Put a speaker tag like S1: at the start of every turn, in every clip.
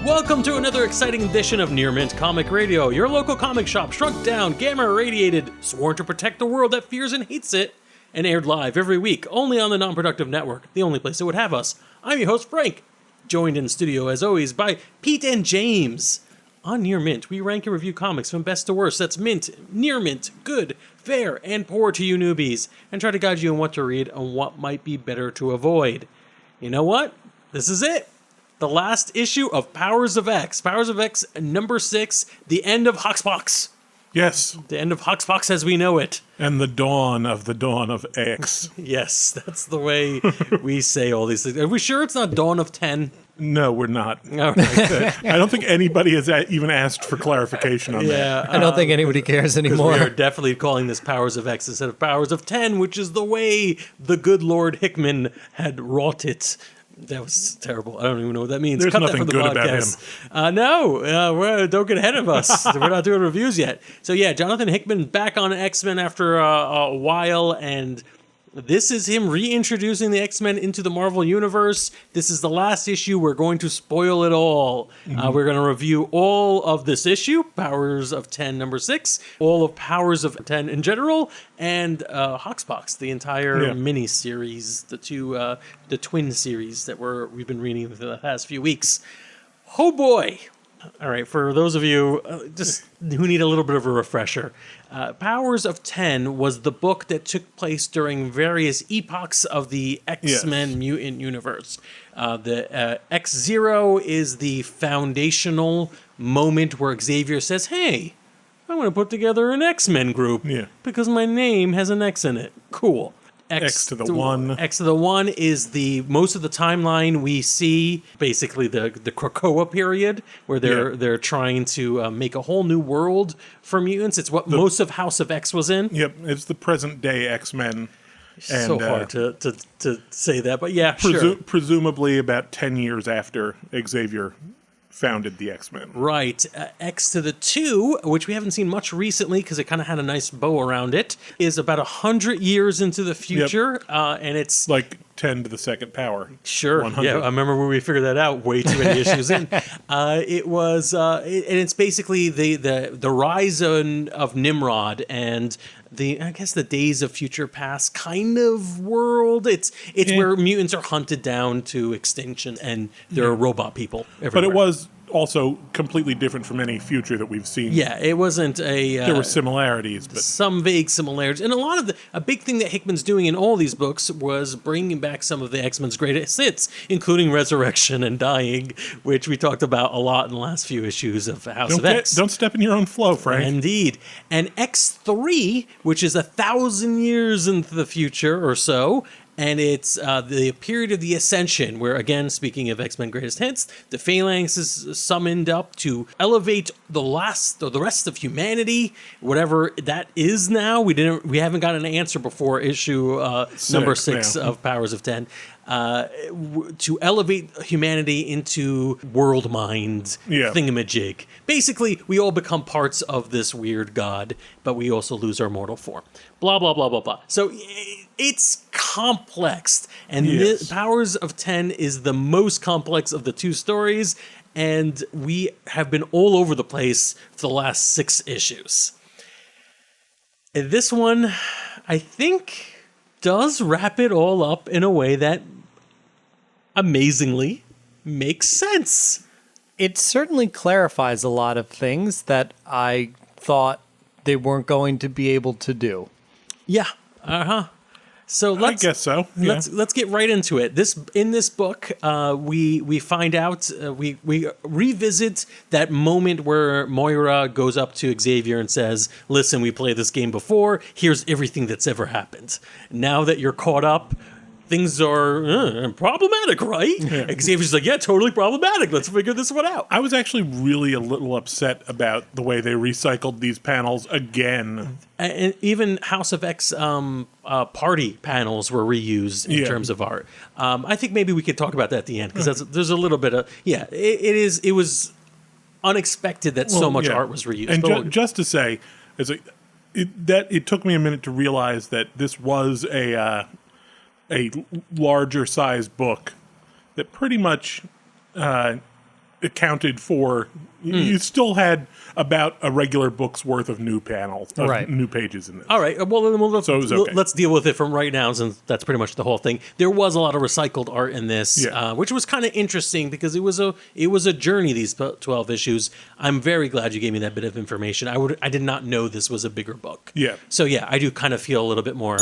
S1: Welcome to another exciting edition of Near Mint Comic Radio, your local comic shop shrunk down, gamma-irradiated, sworn to protect the world that fears and hates it, and aired live every week, only on the Non-Productive Network, the only place that would have us. I'm your host, Frank, joined in studio, as always, by Pete and James. On Near Mint, we rank and review comics from best to worst. That's mint, near mint, good, fair, and poor to you newbies, and try to guide you on what to read and what might be better to avoid. You know what? This is it. The last issue of Powers of X. Powers of X number 6, the end of HoXPoX.
S2: Yes.
S1: The end of HoXPoX as we know it.
S2: And the dawn of X.
S1: Yes, that's the way we say all these things. Are we sure it's not Dawn of 10?
S2: No, we're not.
S1: All right.
S2: I don't think anybody has even asked for clarification on that.
S3: I don't think anybody cares anymore.
S1: We are definitely calling this Powers of X instead of Powers of 10, which is the way the good Lord Hickman had wrought it. That was terrible. I don't even know what that means.
S2: There's
S1: Cut
S2: nothing
S1: that from the
S2: good about
S1: podcast. No, don't get ahead of us. We're not doing reviews yet. So yeah, Jonathan Hickman back on X-Men after a while, and this is him reintroducing the X-Men into the Marvel Universe. This is the last issue. We're going to spoil it all. We're going to review all of this issue, Powers of 10, number 6, all of Powers of 10 in general, and HoXPoX, the entire mini-series, the twin series that we've been reading for the past few weeks. Oh boy! All right, for those of you just who need a little bit of a refresher, Powers of 10 was the book that took place during various epochs of the X-Men mutant universe. The X-Zero is the foundational moment where Xavier says, hey, I want to put together an X-Men group because my name has an X in it. Cool.
S2: X to the 1.
S1: X to the 1 is the most of the timeline we see, basically the Krakoa period, where they're trying to make a whole new world for mutants. It's what most of House of X was in.
S2: Yep, it's the present day X-Men.
S1: So hard to say that, but yeah, sure.
S2: Presumably about 10 years after Xavier founded the X-Men.
S1: Right. X to the 2, which we haven't seen much recently because it kind of had a nice bow around it, is about 100 years into the future, and it's
S2: like 10 to the second power.
S1: Sure.
S2: 100.
S1: Yeah, I remember when we figured that out way too many issues in. It was, and it's basically the rise of Nimrod and I guess the Days of Future Past kind of world. It's where mutants are hunted down to extinction and there are robot people everywhere.
S2: But it was also completely different from any future that we've seen.
S1: Yeah, it wasn't a...
S2: there were similarities, but...
S1: Some vague similarities. And a big thing that Hickman's doing in all these books was bringing back some of the X-Men's greatest hits, including Resurrection and Dying, which we talked about a lot in the last few issues of House of X.
S2: Don't step in your own flow, Frank.
S1: Indeed. And X3, which is 1,000 years into the future or so, and it's the period of the Ascension, where, again, speaking of X-Men Greatest Hits, the Phalanx is summoned up to elevate the rest of humanity, whatever that is now. We haven't got an answer before issue number 6 of Powers of 10. To elevate humanity into world mind thingamajig. Basically, we all become parts of this weird god, but we also lose our mortal form. Blah, blah, blah, blah, blah. So it's complex, and Powers of 10 is the most complex of the two stories, and we have been all over the place for the last 6 issues. And this one, I think, does wrap it all up in a way that amazingly makes sense.
S3: It certainly clarifies a lot of things that I thought they weren't going to be able to do.
S1: Yeah. So
S2: I guess so. Yeah.
S1: Let's get right into it. In this book, we find out we revisit that moment where Moira goes up to Xavier and says, "Listen, we played this game before. Here's everything that's ever happened. Now that you're caught up, things are problematic, right?" Yeah. Xavier's like, "Yeah, totally problematic. Let's figure this one out."
S2: I was actually really a little upset about the way they recycled these panels again.
S1: And even House of X party panels were reused in terms of art. I think maybe we could talk about that at the end, because there's a little bit of... Yeah, it was unexpected that so much art was reused.
S2: And just to say, it took me a minute to realize that this was a larger size book that pretty much accounted for. You still had about a regular book's worth of new panels, of
S3: Right.
S2: new pages in this.
S1: All right. Well, then
S2: So it was okay.
S1: let's deal with it from right now, since that's pretty much the whole thing. There was a lot of recycled art in this,
S2: Yeah.
S1: which was kind of interesting because it was a journey. These 12 issues. I'm very glad you gave me that bit of information. I did not know this was a bigger book.
S2: Yeah.
S1: So yeah, I do kind of feel a little bit more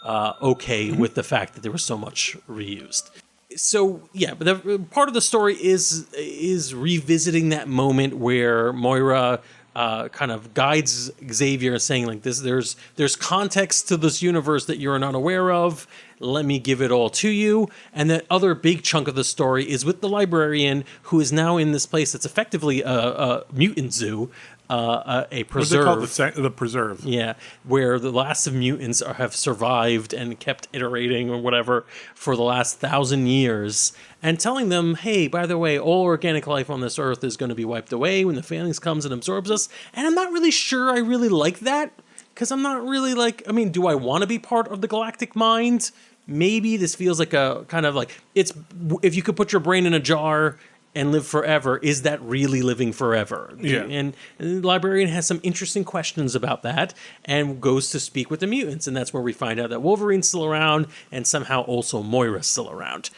S1: okay with the fact that there was so much reused. So yeah, but the part of the story is revisiting that moment where Moira kind of guides Xavier, saying like this: there's context to this universe that you're not aware of. Let me give it all to you. And that other big chunk of the story is with the librarian, who is now in this place that's effectively a mutant zoo, a
S2: What's it called?
S1: preserve.
S2: The preserve.
S1: Yeah, where the last of mutants have survived and kept iterating or whatever for the last 1,000 years, and telling them, hey, by the way, all organic life on this earth is going to be wiped away when the Phalanx comes and absorbs us. And I'm not really sure I really like that, because I'm not really like, I mean, do I want to be part of the galactic mind? Maybe this feels like a kind of like, it's, if you could put your brain in a jar and live forever, is that really living forever?
S2: Yeah.
S1: And the librarian has some interesting questions about that and goes to speak with the mutants. And that's where we find out that Wolverine's still around and somehow also Moira's still around.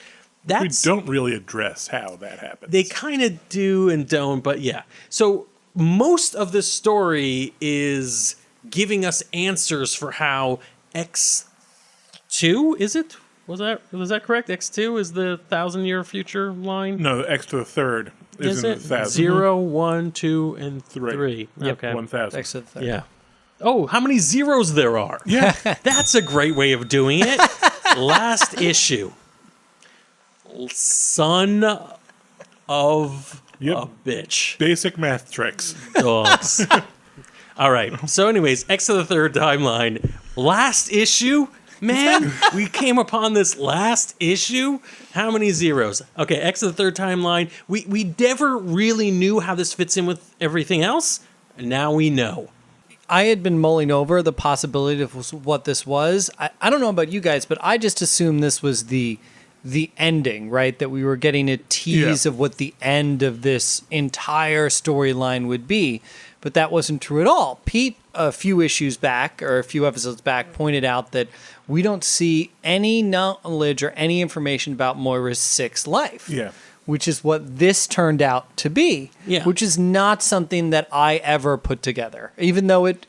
S2: We
S1: That's,
S2: don't really address how that happens.
S1: they kind of do and don't, but yeah. So most of this story is giving us answers for how X2, is it? Was that correct? X2 is the 1,000-year future line?
S2: No, X to the third
S1: Is
S2: isn't
S1: it?
S2: 1,000.
S1: 0, 1, 2, and 3.
S3: Yep.
S1: Okay.
S2: 1,000.
S3: Exit third.
S1: Yeah. Oh, how many zeros there are.
S2: Yeah.
S1: That's a great way of doing it. Last issue. Son of
S2: Yep.
S1: a bitch.
S2: Basic math tricks.
S1: Dogs. All right. So anyways, X to the third timeline. Last issue? Man, we came upon this last issue. How many zeros? Okay, X to the third timeline. We never really knew how this fits in with everything else. And now we know.
S3: I had been mulling over the possibility of what this was. I don't know about you guys, but I just assumed this was the ending, right? That we were getting a tease of what the end of this entire storyline would be. But that wasn't true at all. Pete, a few issues back, or a few episodes back, pointed out that we don't see any knowledge or any information about Moira's sixth life.
S2: Yeah.
S3: Which is what this turned out to be.
S1: Yeah.
S3: Which is not something that I ever put together, even though it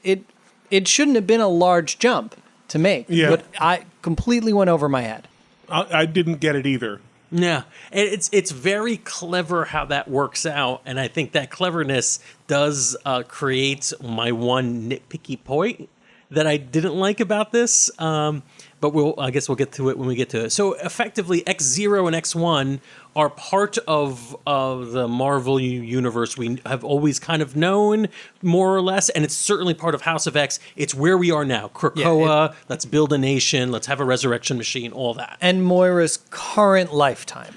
S3: shouldn't have been a large jump to make.
S2: Yeah.
S3: But I completely went over my head.
S2: I didn't get it either.
S1: Yeah, and it's very clever how that works out, and I think that cleverness does create my one nitpicky point that I didn't like about this. But I guess we'll get to it when we get to it. So effectively, X0 and X1 are part of the Marvel universe we have always kind of known, more or less, and it's certainly part of House of X. It's where we are now. Krakoa, let's build a nation, let's have a resurrection machine, all that.
S3: And Moira's current lifetime.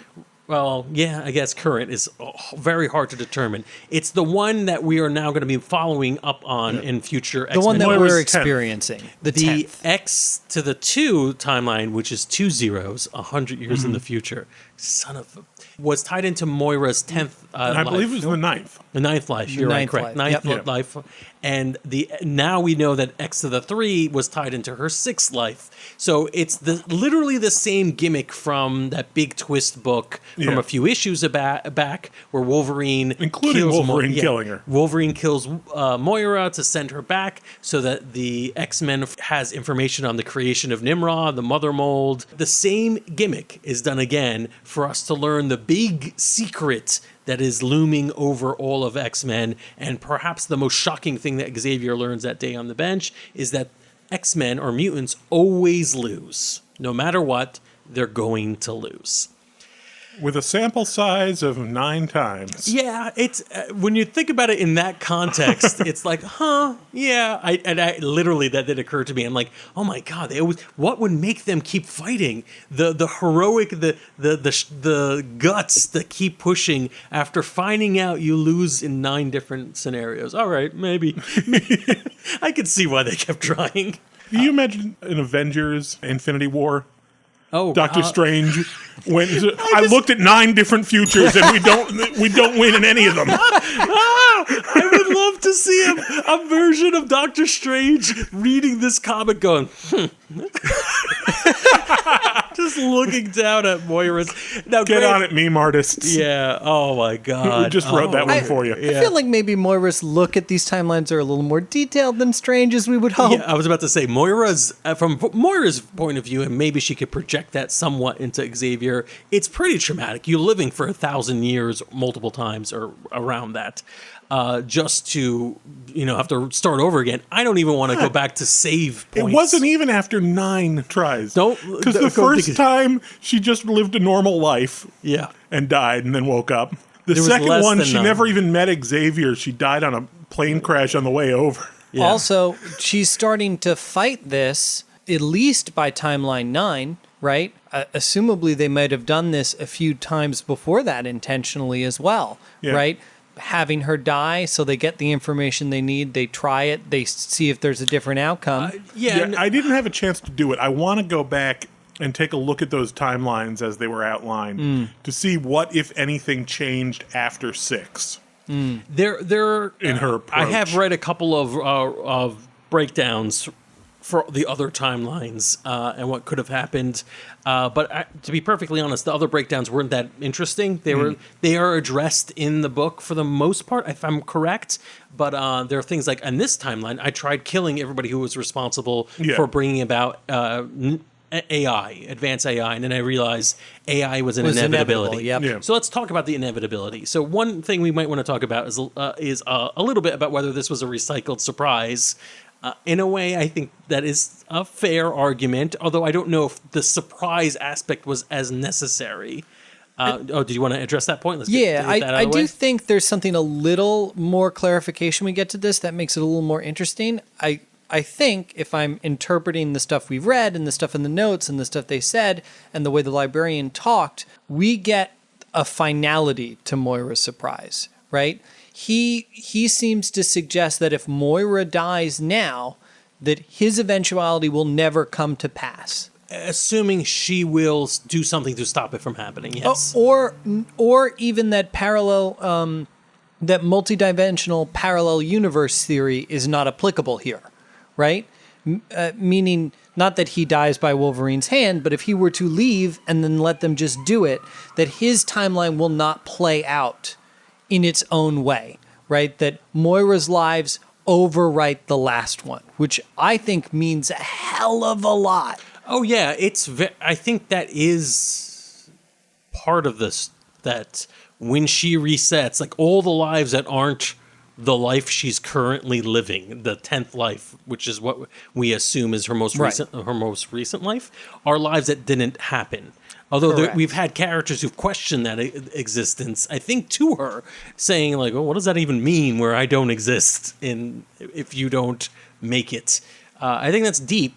S1: Well, yeah, I guess current is very hard to determine. It's the one that we are now going to be following up on in future X-Men.
S3: The one that
S2: Moira's
S3: we're
S2: 10th.
S3: experiencing. The
S1: The
S3: 10th.
S1: X to the 2 timeline, which is 2 zeros, 100 years in the future, son of a, was tied into Moira's 10th
S2: And I
S1: life.
S2: believe it was the 9th.
S1: The ninth life, you're right,
S3: Ninth
S1: correct.
S3: life,
S1: Ninth
S3: yep.
S1: life. And now we know that X to the 3 was tied into her 6th life. So it's literally the same gimmick from that big twist book from
S2: Yeah.
S1: a few issues back where Wolverine
S2: Including
S1: kills
S2: Wolverine killing her.
S1: Wolverine kills Moira to send her back so that the X-Men has information on the creation of Nimrod, the Mother Mold. The same gimmick is done again for us to learn the big secret that is looming over all of X-Men. And perhaps the most shocking thing that Xavier learns that day on the bench is that X-Men or mutants always lose. No matter what, they're going to lose.
S2: With a sample size of 9 times.
S1: Yeah, it's when you think about it in that context, it's like, huh, yeah. I literally, that did occur to me. I'm like, oh my god, what would make them keep fighting? The heroic, the guts that keep pushing after finding out you lose in 9 different scenarios. All right, maybe. I could see why they kept trying.
S2: Can you imagine an Avengers Infinity War
S1: Oh,
S2: Doctor Strange went. I looked at 9 different futures, and we don't win in any of them.
S1: I would love to see a version of Doctor Strange reading this comic going, just looking down at Moira's. Now,
S2: Get on it, meme artists.
S1: Yeah. Oh my God.
S2: Who just wrote that one for you?
S3: I feel like maybe Moira's look at these timelines are a little more detailed than Strange's, we would hope.
S1: Yeah, I was about to say Moira's from Moira's point of view, and maybe she could project that somewhat into Xavier. It's pretty traumatic. You're living for 1,000 years, multiple times, or around that, just to have to start over again. I don't even want to go back to save points.
S2: It wasn't even after 9 tries. Because the
S1: go
S2: first time she just lived a normal life.
S1: Yeah.
S2: And died and then woke up. The
S1: There was
S2: second
S1: less
S2: one,
S1: than
S2: she
S1: 9.
S2: never even met Xavier. She died on a plane crash on the way over.
S1: Yeah.
S3: Also, she's starting to fight this at least by timeline 9, right? Assumably, they might have done this a few times before that intentionally as well, right? Having her die so they get the information they need, they try it, they see if there's a different outcome.
S2: I didn't have a chance to do it. I want to go back and take a look at those timelines as they were outlined to see what, if anything, changed after 6.
S1: There
S2: in her approach.
S1: I have read a couple of breakdowns for the other timelines and what could have happened, but to be perfectly honest, the other breakdowns weren't that interesting. They are addressed in the book for the most part, if I'm correct. But there are things like in this timeline, I tried killing everybody who was responsible for bringing about AI, advanced AI, and then I realized AI was an inevitability. So let's talk about the inevitability. So one thing we might want to talk about is a little bit about whether this was a recycled surprise. In a way, I think that is a fair argument, although I don't know if the surprise aspect was as necessary. Did you want to address that point?
S3: I do think there's something a little more clarification we get to this that makes it a little more interesting. I think if I'm interpreting the stuff we've read and the stuff in the notes and the stuff they said and the way the librarian talked, we get a finality to Moira's surprise, right? He seems to suggest that if Moira dies now, that his eventuality will never come to pass.
S1: Assuming she will do something to stop it from happening, yes.
S3: Or even that parallel, that multidimensional parallel universe theory is not applicable here. Right? Meaning not that he dies by Wolverine's hand, but if he were to leave and then let them just do it, that his timeline will not play out in its own way, right? That Moira's lives overwrite the last one, which I think means a hell of a lot.
S1: Oh, yeah. I think that is part of this, that when she resets, like all the lives that aren't the life she's currently living, the 10th life, which is what we assume is her most recent life, are lives that didn't happen. Although we've had characters who've questioned that existence, I think, to her, saying like, "Oh, what does that even mean? Where I don't exist if you don't make it?" I think that's deep,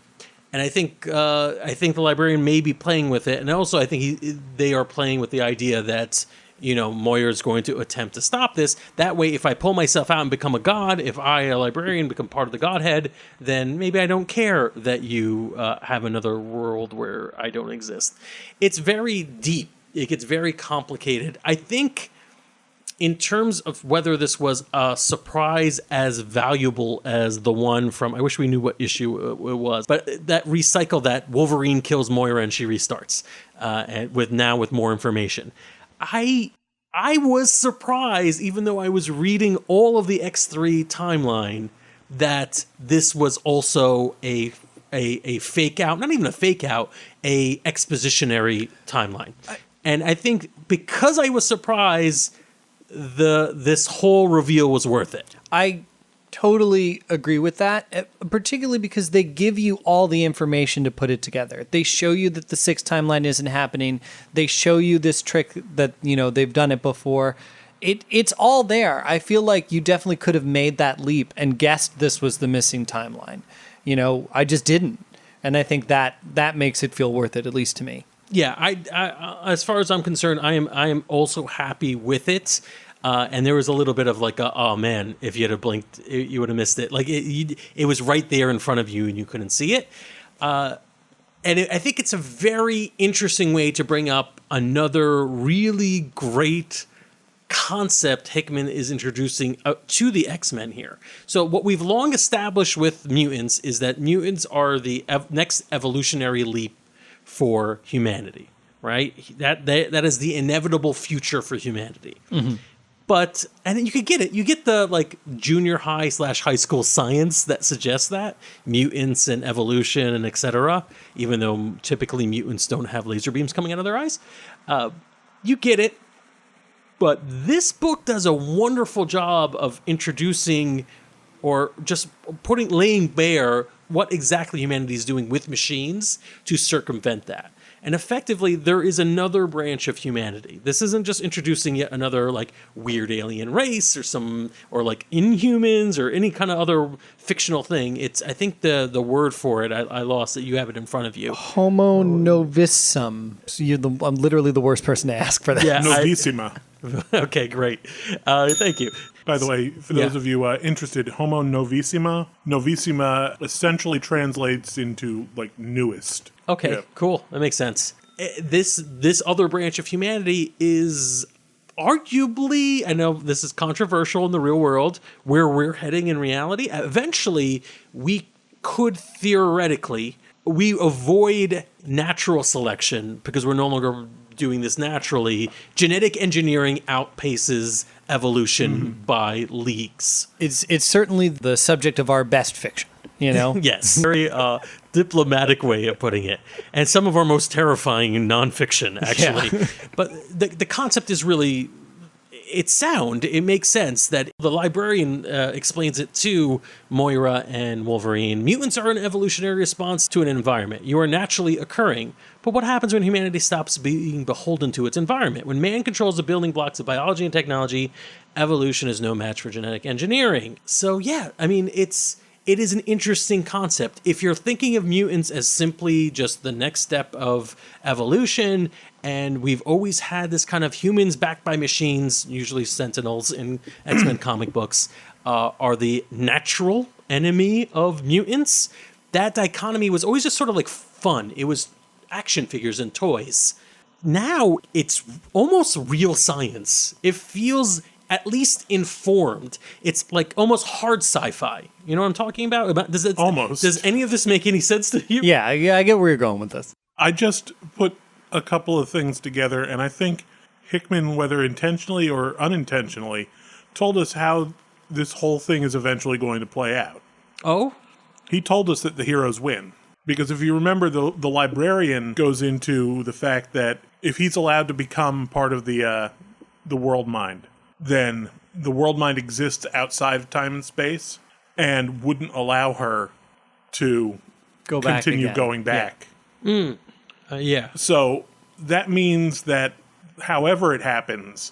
S1: and I think the librarian may be playing with it, and also I think they are playing with the idea that, Moira's going to attempt to stop this. That way, if I pull myself out and become a god, if I, a librarian, become part of the godhead, then maybe I don't care that you have another world where I don't exist. It's very deep. It gets very complicated. I think in terms of whether this was a surprise as valuable as the one from, I wish we knew what issue it was, but that recycle that Wolverine kills Moira and she restarts, and with more information. I was surprised, even though I was reading all of the X3 timeline, that this was also a fake out, not even a fake out, a expositionary timeline. And I think because I was surprised, this whole reveal was worth it.
S3: I totally agree with that, particularly because they give you all the information to put it together. They show you that the 6th timeline isn't happening. They show you this trick that, they've done it before. It's all there. I feel like you definitely could have made that leap and guessed this was the missing timeline. I just didn't. And I think that makes it feel worth it, at least to me.
S1: Yeah, I as far as I'm concerned, I am also happy with it. And there was a little bit of like, oh man, if you had blinked, you would have missed it. Like it was right there in front of you and you couldn't see it. And I think it's a very interesting way to bring up another really great concept Hickman is introducing to the X-Men here. So what we've long established with mutants is that mutants are the next evolutionary leap for humanity, right? That is the inevitable future for humanity. Mm-hmm. But, and then you could get it. You get the like junior high / high school science that suggests that mutants and evolution and etc. Even though typically mutants don't have laser beams coming out of their eyes, you get it. But this book does a wonderful job of introducing, or just laying bare what exactly humanity is doing with machines to circumvent that. And effectively, there is another branch of humanity. This isn't just introducing yet another like weird alien race or like Inhumans or any kind of other fictional thing. It's, I think the word for it, I lost it. You have it in front of you.
S3: Homo novissum. So I'm literally the worst person to ask for that.
S1: Yeah,
S2: Novissima.
S1: Okay, great. Thank you.
S2: By the way, for those of you interested, Homo novissima essentially translates into like newest.
S1: Okay,
S2: Yeah.
S1: cool. That makes sense. This other branch of humanity is arguably, I know this is controversial in the real world, where we're heading in reality. Eventually, we could theoretically, we avoid natural selection because we're no longer doing this naturally. Genetic engineering outpaces evolution by leagues.
S3: It's certainly the subject of our best fiction, you know?
S1: Yes. Very diplomatic way of putting it. And some of our most terrifying nonfiction, actually.
S3: Yeah.
S1: But the concept is really, it's sound. It makes sense that the librarian explains it to Moira and Wolverine. Mutants are an evolutionary response to an environment. You are naturally occurring. But what happens when humanity stops being beholden to its environment? When man controls the building blocks of biology and technology, evolution is no match for genetic engineering. So yeah, I mean, it is an interesting concept. If you're thinking of mutants as simply just the next step of evolution, and we've always had this kind of humans backed by machines, usually Sentinels in X-Men comic books, are the natural enemy of mutants, that dichotomy was always just sort of like fun. It was action figures and toys. Now it's almost real science. It feels at least informed. It's like almost hard sci-fi. You know what I'm talking about?
S2: Almost.
S1: Does any of this make any sense to you?
S3: Yeah, I get where you're going with this.
S2: I just put a couple of things together, and I think Hickman, whether intentionally or unintentionally, told us how this whole thing is eventually going to play out.
S1: Oh?
S2: He told us that the heroes win. Because if you remember, the librarian goes into the fact that if he's allowed to become part of the world mind, then the world mind exists outside of time and space and wouldn't allow her to continue going back.
S1: Yeah.
S2: So that means that however it happens,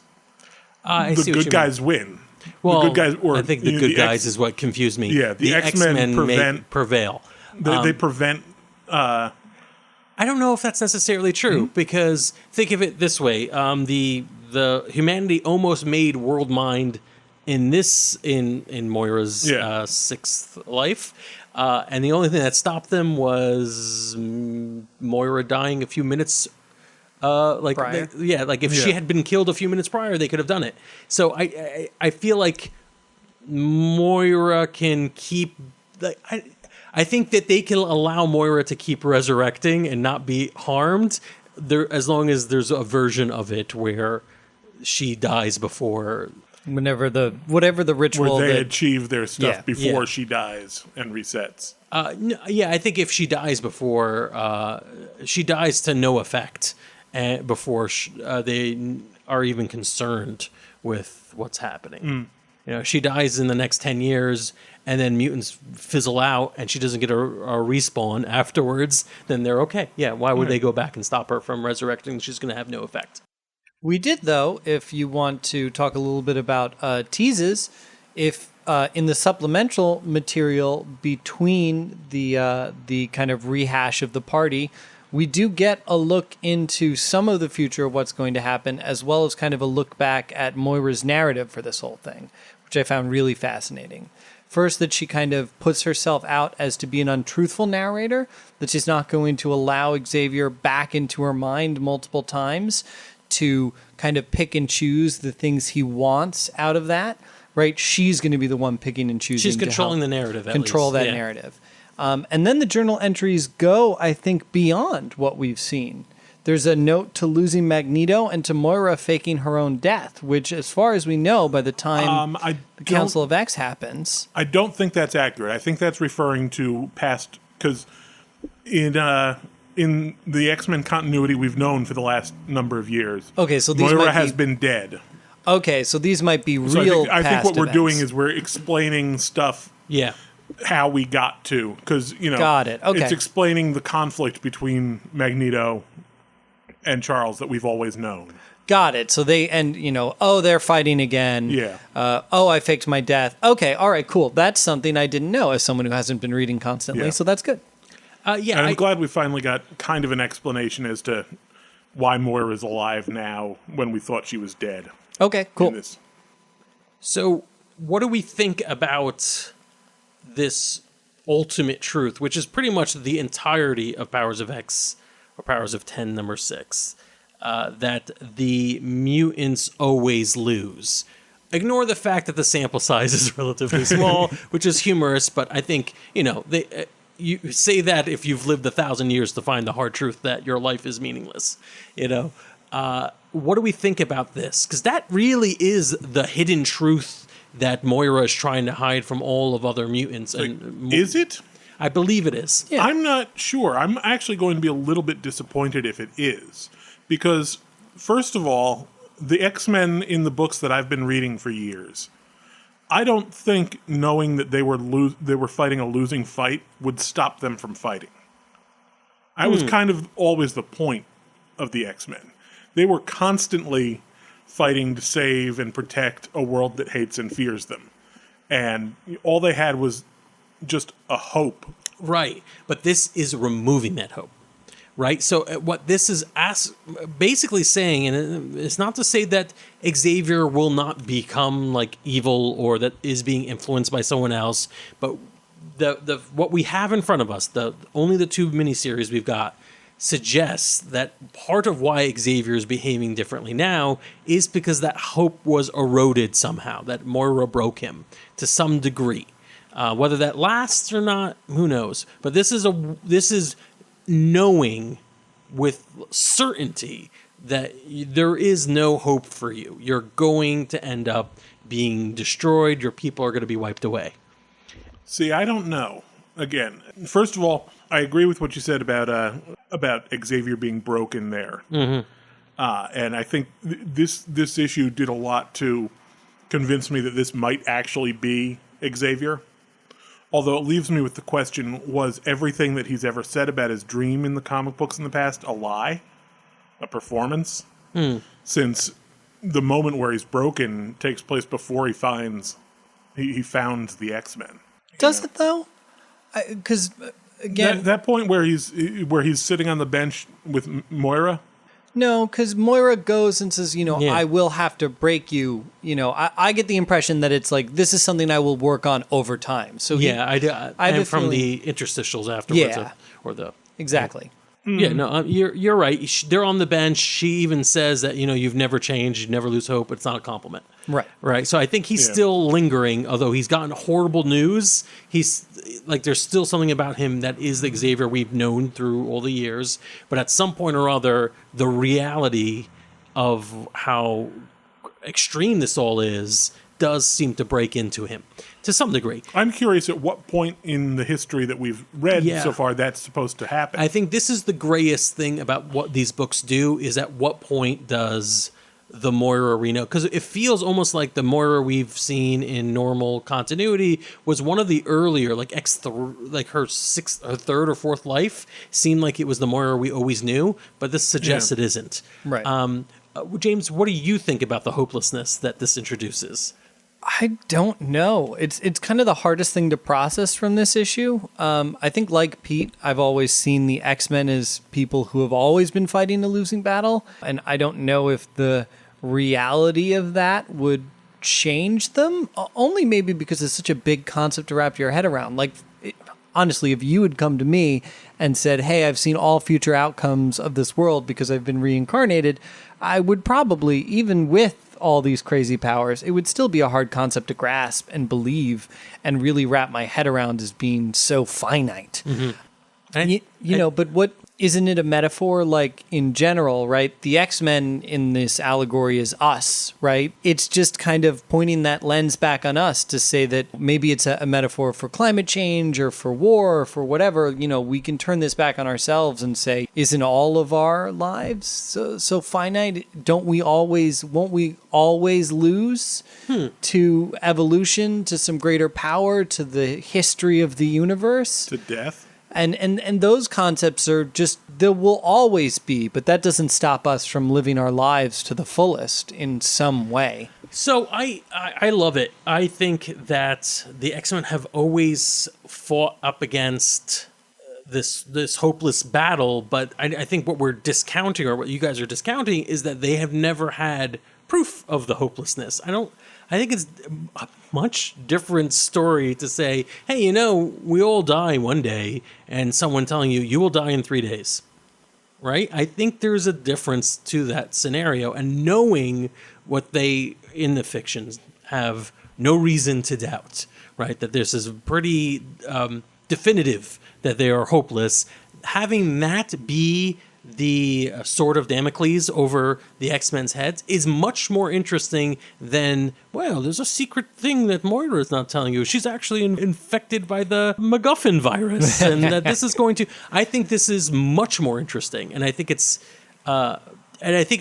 S2: the good guys win.
S1: Well,
S2: the good guys, or,
S1: I think the good guys is what confused me.
S2: Yeah, the X-Men
S1: prevail.
S2: They prevent...
S1: I don't know if that's necessarily true, because think of it this way. The humanity almost made world mind in Moira's sixth life. And the only thing that stopped them was Moira dying a few minutes
S3: prior.
S1: If she had been killed a few minutes prior, they could have done it. So I feel like Moira can keep... I think that they can allow Moira to keep resurrecting and not be harmed there, as long as there's a version of it where she dies before...
S3: whatever the ritual...
S2: Where they achieve their stuff before she dies and resets.
S1: I think if she dies before... she dies to no effect before they are even concerned with what's happening. You know, she dies in the next 10 years... and then mutants fizzle out and she doesn't get a respawn afterwards, then they're okay. Yeah, why would they go back and stop her from resurrecting? She's going to have no effect.
S3: We did, though, if you want to talk a little bit about teases, if in the supplemental material between the kind of rehash of the party, we do get a look into some of the future of what's going to happen, as well as kind of a look back at Moira's narrative for this whole thing, which I found really fascinating. First, that she kind of puts herself out as to be an untruthful narrator, that she's not going to allow Xavier back into her mind multiple times to kind of pick and choose the things he wants out of that, right? She's going to be the one picking and choosing.
S1: She's controlling the narrative,
S3: control that narrative. And then the journal entries go, I think, beyond what we've seen. There's a note to losing Magneto and to Moira faking her own death, which, as far as we know, by the time the Council of X happens...
S2: I don't think that's accurate. I think that's referring to past... Because in the X-Men continuity we've known for the last number of years,
S3: okay, so these
S2: Moira has been dead.
S3: Okay, so these might be
S2: So
S3: real
S2: I think what we're
S3: events.
S2: doing is we're explaining stuff...
S1: Yeah.
S2: How we got to... Because,
S3: Got it, okay.
S2: It's explaining the conflict between Magneto and Charles that we've always known.
S3: Got it. So they're fighting again.
S2: Yeah.
S3: I faked my death. Okay, all right, cool. That's something I didn't know as someone who hasn't been reading constantly,
S2: Yeah.
S3: so that's good.
S2: And I'm glad we finally got kind of an explanation as to why Moira's alive now when we thought she was dead.
S3: Okay, cool.
S1: So what do we think about this ultimate truth, which is pretty much the entirety of Powers of X, or Powers of 10, number 6, that the mutants always lose. Ignore the fact that the sample size is relatively small, which is humorous, but I think, you say that if you've lived 1,000 years to find the hard truth that your life is meaningless. What do we think about this? Because that really is the hidden truth that Moira is trying to hide from all of other mutants.
S2: Is it?
S1: I believe it is.
S3: Yeah.
S2: I'm not sure. I'm actually going to be a little bit disappointed if it is. Because, first of all, the X-Men in the books that I've been reading for years, I don't think knowing that they were fighting a losing fight would stop them from fighting. That was kind of always the point of the X-Men. They were constantly fighting to save and protect a world that hates and fears them. And all they had was just a hope.
S1: Right. But this is removing that hope. Right? So what this is basically saying, and it's not to say that Xavier will not become like evil or that is being influenced by someone else, but the what we have in front of us, only the 2 miniseries we've got, suggests that part of why Xavier is behaving differently now is because that hope was eroded somehow, that Moira broke him to some degree. Whether that lasts or not, who knows? But this is knowing with certainty that there is no hope for you. You're going to end up being destroyed. Your people are going to be wiped away.
S2: See, I don't know. Again, first of all, I agree with what you said about Xavier being broken there. Mm-hmm. And I think this issue did a lot to convince me that this might actually be Xavier. Although it leaves me with the question, was everything that he's ever said about his dream in the comic books in the past a lie? A performance? Since the moment where he's broken takes place before he found the X-Men.
S3: Does it, though? Because, again...
S2: That point where he's sitting on the bench with Moira?
S3: No, because Moira goes and says,
S1: Yeah.
S3: I will have to break you. I get the impression that it's like, this is something I will work on over time. So
S1: I do.
S3: I have
S1: and
S3: a
S1: from
S3: feeling-
S1: the interstitials afterwards.
S3: Yeah. Exactly.
S1: Yeah, no, you're right. They're on the bench. She even says that, you've never changed, you never lose hope. It's not a compliment.
S3: Right.
S1: Right. So I think he's still lingering, although he's gotten horrible news. He's like, there's still something about him that is the Xavier we've known through all the years. But at some point or other, the reality of how extreme this all is does seem to break into him to some degree.
S2: I'm curious at what point in the history that we've read so far that's supposed to happen.
S1: I think this is the grayest thing about what these books do, is at what point does the Moira we know, because it feels almost like the Moira we've seen in normal continuity was one of the earlier, like her third or fourth life seemed like it was the Moira we always knew, but this suggests it isn't.
S3: Right.
S1: James, what do you think about the hopelessness that this introduces?
S3: I don't know. It's kind of the hardest thing to process from this issue. I think, like Pete, I've always seen the X-Men as people who have always been fighting a losing battle, and I don't know if the reality of that would change them, only maybe because it's such a big concept to wrap your head around. Like, honestly, if you had come to me and said, hey, I've seen all future outcomes of this world because I've been reincarnated, I would probably, even with all these crazy powers, it would still be a hard concept to grasp and believe and really wrap my head around as being so finite. But what isn't it a metaphor, like, in general, right? The X-Men in this allegory is us, right? It's just kind of pointing that lens back on us to say that maybe it's a metaphor for climate change or for war or for whatever. We can turn this back on ourselves and say, isn't all of our lives so finite? Won't we always lose to evolution, to some greater power, to the history of the universe?
S2: To death?
S3: And those concepts are just, there will always be, but that doesn't stop us from living our lives to the fullest in some way.
S1: So I love it. I think that the X-Men have always fought up against this hopeless battle, but I think what we're discounting, or what you guys are discounting, is that they have never had proof of the hopelessness. I think it's a much different story to say, hey, we all die one day, and someone telling you will die in 3 days, right? I think there's a difference to that scenario, and knowing what they, in the fictions, have no reason to doubt, right? That this is pretty definitive that they are hopeless. Having that be the sword of Damocles over the X-Men's heads is much more interesting than, well, there's a secret thing that Moira is not telling you. She's actually infected by the MacGuffin virus, and that this is going to. I think this is much more interesting, and I think it's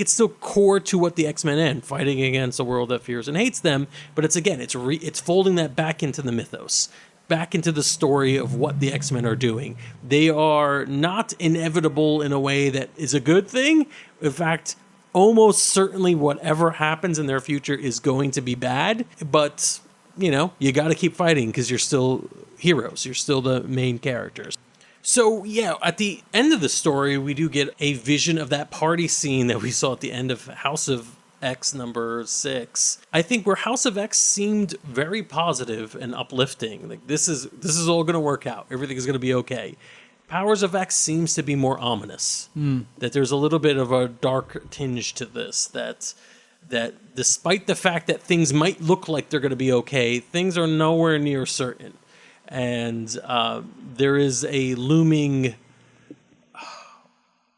S1: still core to what the X-Men end, fighting against a world that fears and hates them. But it's folding that back into the mythos, back into the story of what the X-Men are doing. They are not inevitable in a way that is a good thing. In fact, almost certainly whatever happens in their future is going to be bad. But, you got to keep fighting because you're still heroes. You're still the main characters. So, yeah, at the end of the story, we do get a vision of that party scene that we saw at the end of House of X number 6. I think where House of X seemed very positive and uplifting, like this is all going to work out, everything is going to be okay. Powers of X seems to be more ominous. That there's a little bit of a dark tinge to this. That despite the fact that things might look like they're going to be okay, things are nowhere near certain, and there is a looming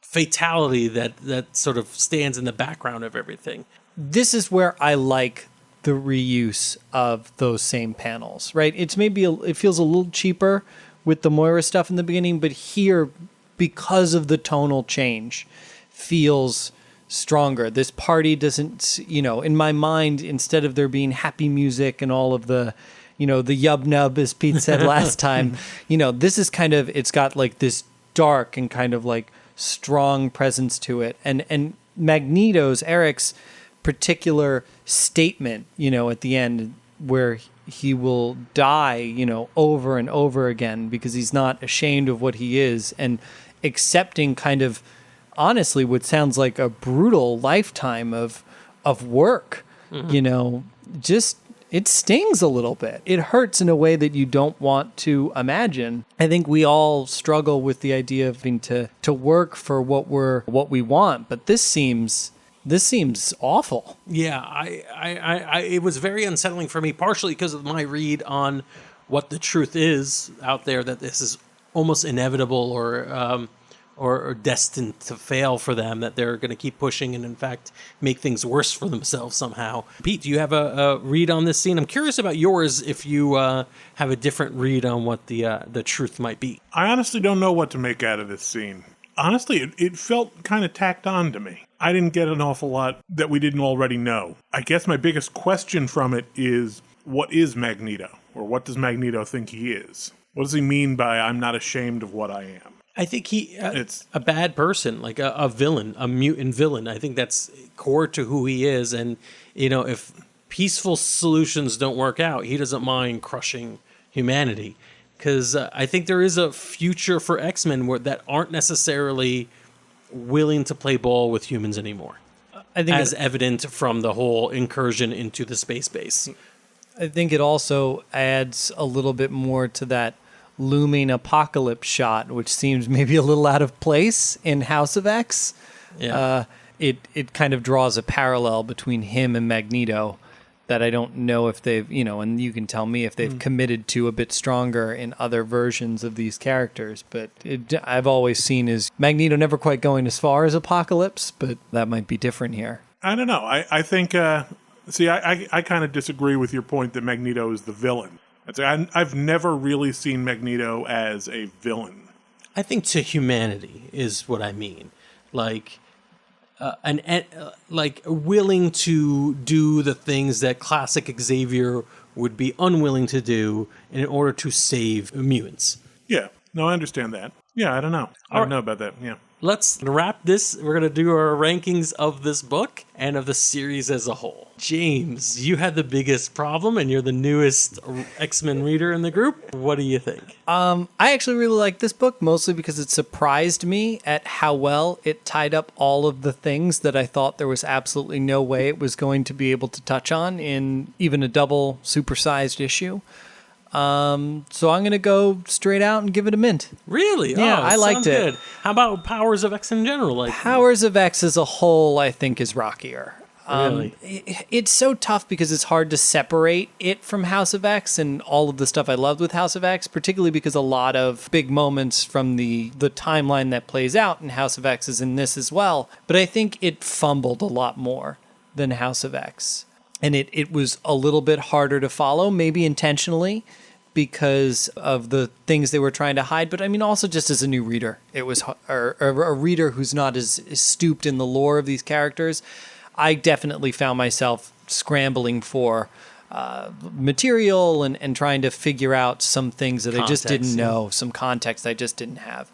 S1: fatality that sort of stands in the background of everything.
S3: This is where I like the reuse of those same panels, right? It's it feels a little cheaper with the Moira stuff in the beginning, but here, because of the tonal change, feels stronger. This party doesn't, in my mind, instead of there being happy music and all of the, the yub nub, as Pete said last time, this is kind of, it's got like this dark and kind of like strong presence to it, and Eric's particular statement, at the end, where he will die, over and over again because he's not ashamed of what he is, and accepting kind of honestly what sounds like a brutal lifetime of work, just it stings a little bit. It hurts in a way that you don't want to imagine. I think we all struggle with the idea of having to work for what we want, but this seems awful.
S1: Yeah, I it was very unsettling for me, partially because of my read on what the truth is out there, that this is almost inevitable or destined to fail for them, that they're going to keep pushing and in fact make things worse for themselves somehow. Pete, do you have a read on this scene? I'm curious about yours, if you have a different read on what the truth might be.
S2: I honestly don't know what to make out of this scene. Honestly, it felt kind of tacked on to me. I didn't get an awful lot that we didn't already know. I guess my biggest question from it is, what is Magneto? Or what does Magneto think he is? What does he mean by, I'm not ashamed of what I am?
S1: I think it's a bad person, like a villain, a mutant villain. I think that's core to who he is. And, if peaceful solutions don't work out, he doesn't mind crushing humanity. Because I think there is a future for X-Men that aren't necessarily willing to play ball with humans anymore.
S3: I think
S1: as evident from the whole incursion into the space base.
S3: I think it also adds a little bit more to that looming apocalypse shot, which seems maybe a little out of place in House of X.
S1: Yeah.
S3: It kind of draws a parallel between him and Magneto that I don't know if they've, and you can tell me if they've committed to a bit stronger in other versions of these characters. But I've always seen as Magneto never quite going as far as Apocalypse, but that might be different here.
S2: I don't know. I think, I kind of disagree with your point that Magneto is the villain. I've never really seen Magneto as a villain.
S1: I think to humanity is what I mean. Like, willing to do the things that classic Xavier would be unwilling to do in order to save mutants.
S2: Yeah. No, I understand that. Yeah, I don't know. I don't know about that. Yeah.
S1: Let's wrap this. We're going to do our rankings of this book and of the series as a whole. James, you had the biggest problem, and you're the newest X-Men reader in the group. What do you think?
S3: I actually really like this book, mostly because it surprised me at how well it tied up all of the things that I thought there was absolutely no way it was going to be able to touch on in even a double supersized issue. So I'm going to go straight out and give it a mint.
S1: Really?
S3: Yeah, I liked
S1: sounds
S3: it.
S1: Good. How about Powers of X in general? Like
S3: Powers of X as a whole, I think, is rockier.
S1: Really?
S3: It's so tough because it's hard to separate it from House of X and all of the stuff I loved with House of X, particularly because a lot of big moments from the timeline that plays out in House of X is in this as well. But I think it fumbled a lot more than House of X. And it was a little bit harder to follow, maybe intentionally, because of the things they were trying to hide. But I mean, also just as a new reader, it was a reader who's not as stooped in the lore of these characters. I definitely found myself scrambling for material and trying to figure out some things that I just didn't know, some context I just didn't have.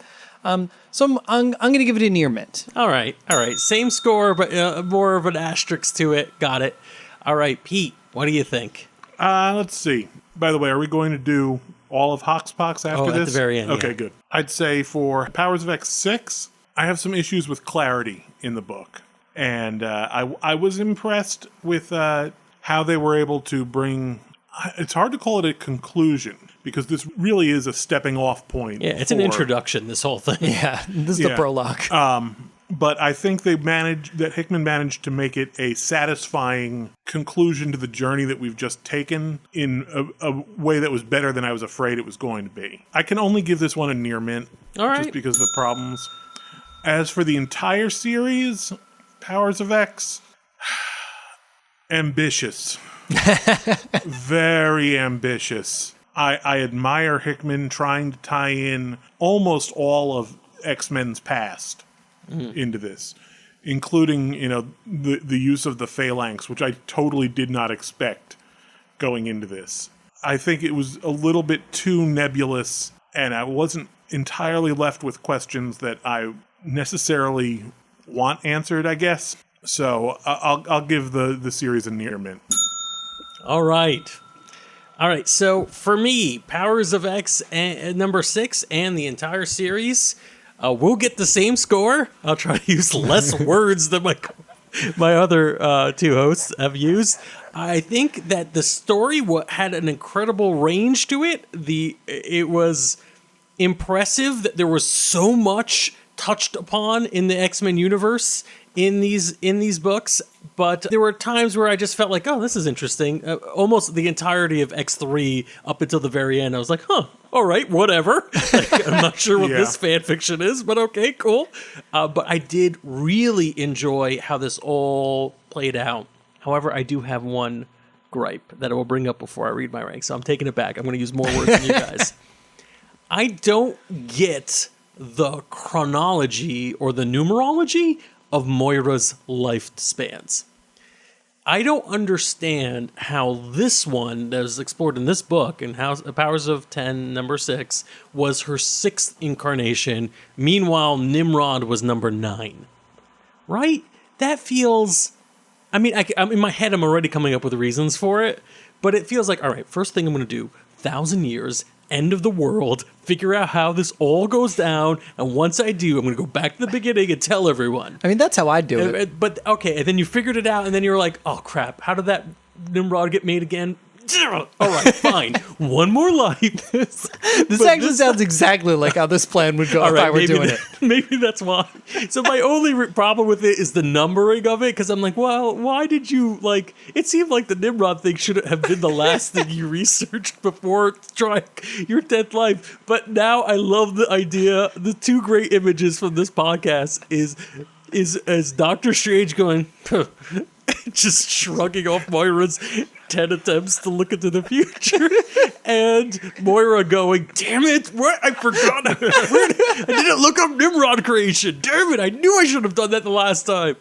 S3: So I'm going to give it a near mint.
S1: All right. Same score, but more of an asterisk to it. Got it. All right, Pete, what do you think?
S2: Let's see. By the way, are we going to do all of HoXPoX after this?
S1: At the very end.
S2: Okay,
S1: yeah.
S2: good. I'd say for Powers of X 6, I have some issues with clarity in the book. And I was impressed with how they were able to bring... It's hard to call it a conclusion, because this really is a stepping off point.
S1: Yeah, it's an introduction, this whole thing.
S3: Yeah, this is the prologue.
S2: But I think Hickman managed to make it a satisfying conclusion to the journey that we've just taken in a way that was better than I was afraid it was going to be. I can only give this one a near mint,
S1: All right.
S2: just because of the problems. As for the entire series, Powers of X, ambitious. Very ambitious. I admire Hickman trying to tie in almost all of X-Men's past into this, including, the use of the phalanx, which I totally did not expect going into this. I think it was a little bit too nebulous, and I wasn't entirely left with questions that I necessarily want answered, I guess. So I'll give the series a near mint.
S1: All right. So for me, Powers of X number 6 and the entire series, we'll get the same score. I'll try to use less words than my other two hosts have used. I think that the story had an incredible range to it. It was impressive that there was so much touched upon in the X-Men universe in these books, but there were times where I just felt like, oh, this is interesting. Almost the entirety of X3 up until the very end, I was like, all right, whatever. I'm not sure what this fan fiction is, but okay, cool. But I did really enjoy how this all played out. However, I do have one gripe that I will bring up before I read my rank, so I'm taking it back. I'm going to use more words than you guys. I don't get the chronology or the numerology of Moira's life spans. I don't understand how this one that is explored in this book, and how Powers of 10, number 6, was her 6th incarnation. Meanwhile, Nimrod was number 9. Right? That feels... I mean, I'm in my head, I'm already coming up with reasons for it, but it feels like, all right, first thing I'm going to do, 1,000 years, end of the world, figure out how this all goes down, and once I do, I'm going to go back to the beginning and tell everyone.
S3: I mean, that's how I do it.
S1: But okay, and then you figured it out, and then you're like, oh crap, how did that Nimrod get made again? All right, fine. One more life.
S3: This actually sounds exactly like how this plan would go if I were doing it.
S1: Maybe that's why. So my only problem with it is the numbering of it, because I'm like, well, why did you, like, it seemed like the Nimrod thing should have been the last thing you researched before trying your 10th life. But now I love the idea. The two great images from this podcast is as Doctor Strange going, just shrugging off Moira's 10 attempts to look into the future, and Moira going, damn it, what? I forgot. I didn't look up Nimrod creation. Damn it, I knew I should have done that the last time.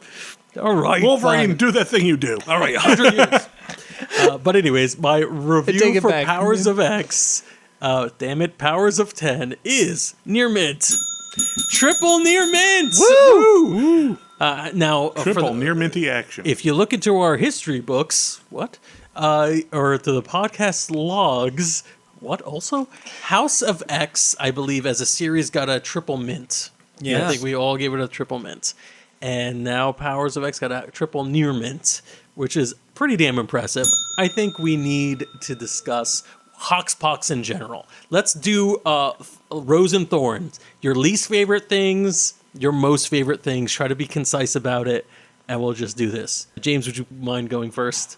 S1: All right,
S2: Wolverine, do that thing you do.
S1: All right, 100 years. But anyways, my review for Powers of X, damn it, Powers of 10 is near mint. Triple near mint.
S3: Woo!
S1: Now,
S2: Triple near minty action.
S1: if you look into our history books, or to the podcast logs, also? House of X, I believe, as a series got a triple mint.
S3: Yeah.
S1: I think we all gave it a triple mint. And now Powers of X got a triple near mint, which is pretty damn impressive. I think we need to discuss HoXPoX in general. Let's do Rose and Thorns. Your least favorite things, your most favorite things. Try to be concise about it, and we'll just do this. James, would you mind going first?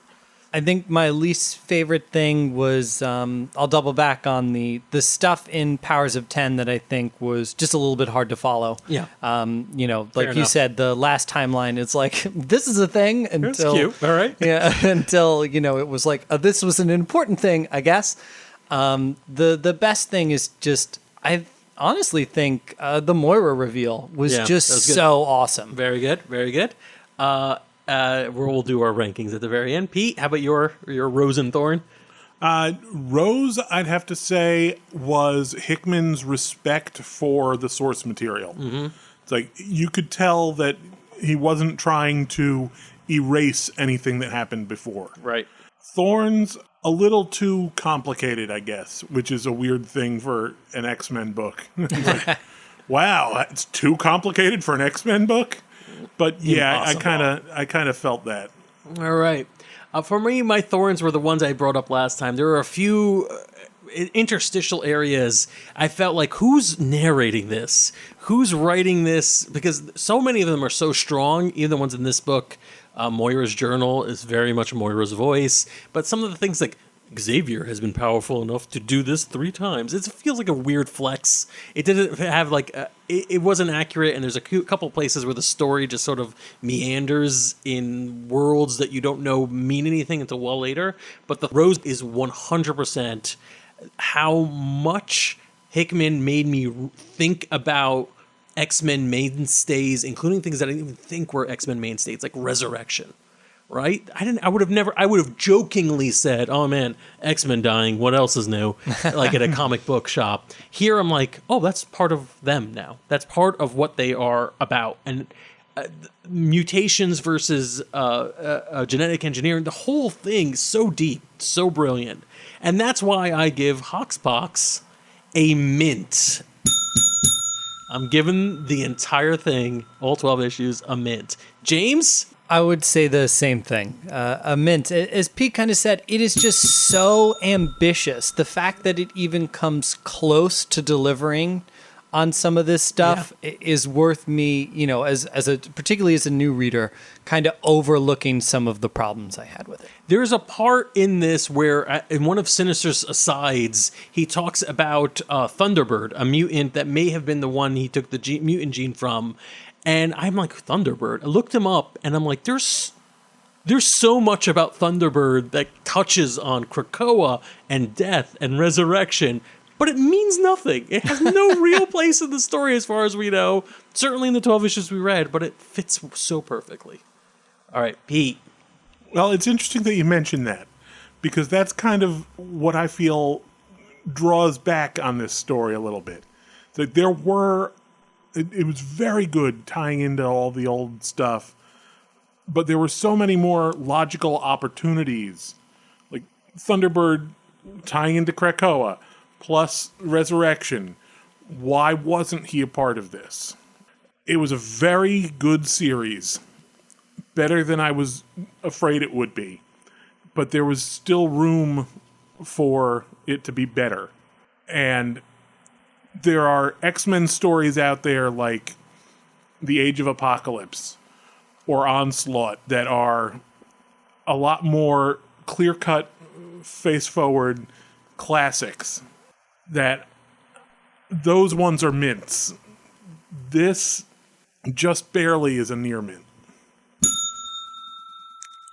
S3: I think my least favorite thing was, I'll double back on the stuff in Powers of 10 that I think was just a little bit hard to follow.
S1: Yeah.
S3: Like you said, the last timeline, it's like, this is a thing until...
S1: That's cute. All right.
S3: Yeah, until, it was like, this was an important thing, I guess. The best thing is just, I honestly think the Moira reveal was just so awesome.
S1: Very good. Very good. We'll do our rankings at the very end. Pete, how about your Rose and Thorn?
S2: Rose, I'd have to say, was Hickman's respect for the source material. Mm-hmm. It's like you could tell that he wasn't trying to erase anything that happened before.
S1: Right.
S2: Thorns, a little too complicated, I guess, which is a weird thing for an X-Men book. Like, wow, it's too complicated for an X-Men book? But yeah,
S1: Impossible.
S2: I kind of felt that.
S1: All right. For me, my Thorns were the ones I brought up last time. There were a few interstitial areas. I felt like, who's narrating this? Who's writing this? Because so many of them are so strong, even the ones in this book. Moira's journal is very much Moira's voice. But some of the things like, Xavier has been powerful enough to do this 3 times. It feels like a weird flex. It didn't have it wasn't accurate, and there's a couple places where the story just sort of meanders in worlds that you don't know mean anything until well later. But the Rose is 100% how much Hickman made me think about X-Men mainstays, including things that I didn't even think were X-Men mainstays, like Resurrection. Right? I would have jokingly said, oh man, X-Men dying, what else is new? Like at a comic book shop. Here I'm like, oh, that's part of them now. That's part of what they are about. And mutations versus genetic engineering, the whole thing, so deep, so brilliant. And that's why I give HoXPoX a mint. I'm giving the entire thing, all 12 issues, a mint. James?
S3: I would say the same thing. A mint. As Pete kind of said, it is just so ambitious. The fact that it even comes close to delivering on some of this stuff is worth me, particularly as a new reader, kind of overlooking some of the problems I had with it.
S1: There's a part in this where, in one of Sinister's asides, he talks about Thunderbird, a mutant that may have been the one he took the mutant gene from. And I'm like, Thunderbird. I looked him up, and I'm like, there's so much about Thunderbird that touches on Krakoa and death and resurrection, but it means nothing. It has no real place in the story as far as we know. Certainly in the 12 issues we read, but it fits so perfectly. All right, Pete.
S2: Well, it's interesting that you mentioned that, because that's kind of what I feel draws back on this story a little bit. That there were... It was very good tying into all the old stuff, but there were so many more logical opportunities, like Thunderbird tying into Krakoa, plus Resurrection. Why wasn't he a part of this? It was a very good series. Better than I was afraid it would be. But there was still room for it to be better. And there are X-Men stories out there like The Age of Apocalypse or Onslaught that are a lot more clear-cut, face-forward classics. That those ones are mints. This just barely is a near mint.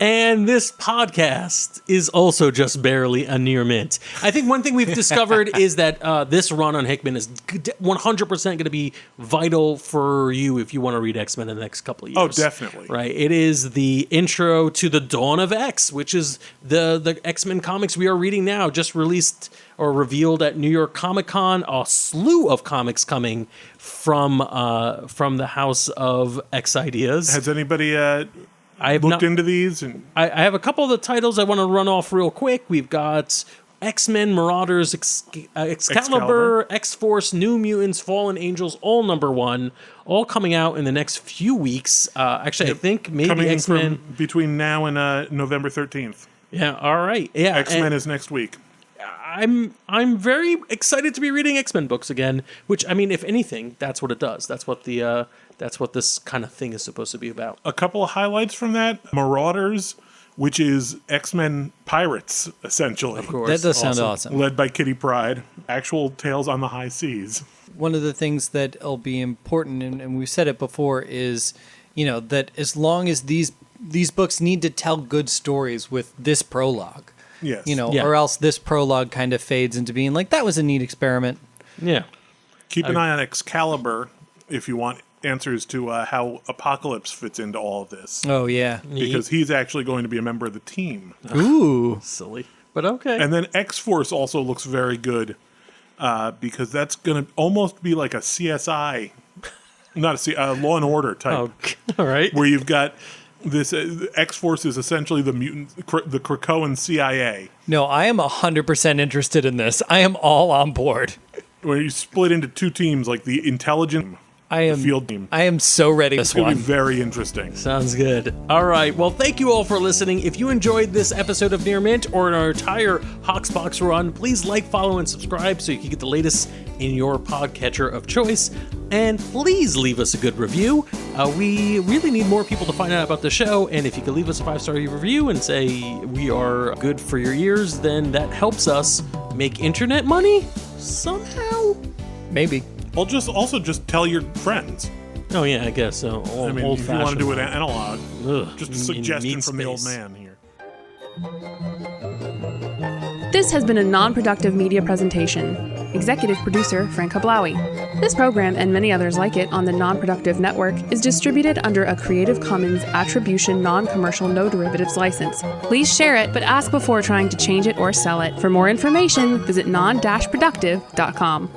S1: And this podcast is also just barely a near mint. I think one thing we've discovered is that this run on Hickman is 100% going to be vital for you if you want to read X-Men in the next couple of years.
S2: Oh, definitely.
S1: Right. It is the intro to the Dawn of X, which is the X-Men comics we are reading now, just released or revealed at New York Comic Con. A slew of comics coming from the house of X Ideas.
S2: Has anybody
S1: I have
S2: looked into these? And
S1: I have a couple of the titles I want to run off real quick. We've got X-Men, Marauders, Excalibur, X-Force, New Mutants, Fallen Angels, all #1, all coming out in the next few weeks. Actually, I think maybe
S2: coming
S1: X-Men
S2: from between now and November 13th.
S1: Yeah, all right. Yeah,
S2: X-Men is next week.
S1: I'm very excited to be reading X-Men books again, which, I mean, if anything, that's what it does. That's what this kind of thing is supposed to be about.
S2: A couple of highlights from that. Marauders, which is X-Men pirates, essentially.
S1: Of course.
S3: That does sound awesome.
S2: Led by Kitty Pryde. Actual tales on the high seas.
S3: One of the things that'll be important, and we've said it before, is, that as long as these books need to tell good stories with this prologue,
S2: Yes.
S3: or else this prologue kind of fades into being like, that was a neat experiment.
S1: Yeah.
S2: Keep an eye on Excalibur if you want answers to how Apocalypse fits into all of this.
S3: Oh, yeah.
S2: Because he's actually going to be a member of the team.
S3: Ooh.
S1: Silly. But okay.
S2: And then X-Force also looks very good because that's going to almost be like a CSI, not a Law and Order type.
S1: Oh, all right.
S2: Where you've got this X-Force is essentially the Krakoan CIA.
S3: No, I am 100% interested in this. I am all on board.
S2: Where you split into two teams, like the intelligence, the field team.
S3: I am so ready for this
S2: It's going to
S3: one.
S2: be very interesting.
S1: Sounds good. All right. Well, thank you all for listening. If you enjoyed this episode of Near Mint or our entire HoXPoX run, please like, follow, and subscribe so you can get the latest in your podcatcher of choice. And please leave us a good review. We really need more people to find out about the show. And if you could leave us a 5-star review and say we are good for your ears, then that helps us make internet money somehow.
S3: Maybe.
S2: I'll just tell your friends.
S1: Oh, yeah, I guess so.
S2: I mean, if you want to do it analog, just a
S1: in
S2: suggestion
S1: meat
S2: from the old
S1: space.
S2: man here.
S4: This has been a non-productive media presentation. Executive producer Frank Hablawi. This program and many others like it on the Non-Productive Network is distributed under a Creative Commons Attribution Non-Commercial No Derivatives license. Please share it, but ask before trying to change it or sell it. For more information, visit non-productive.com.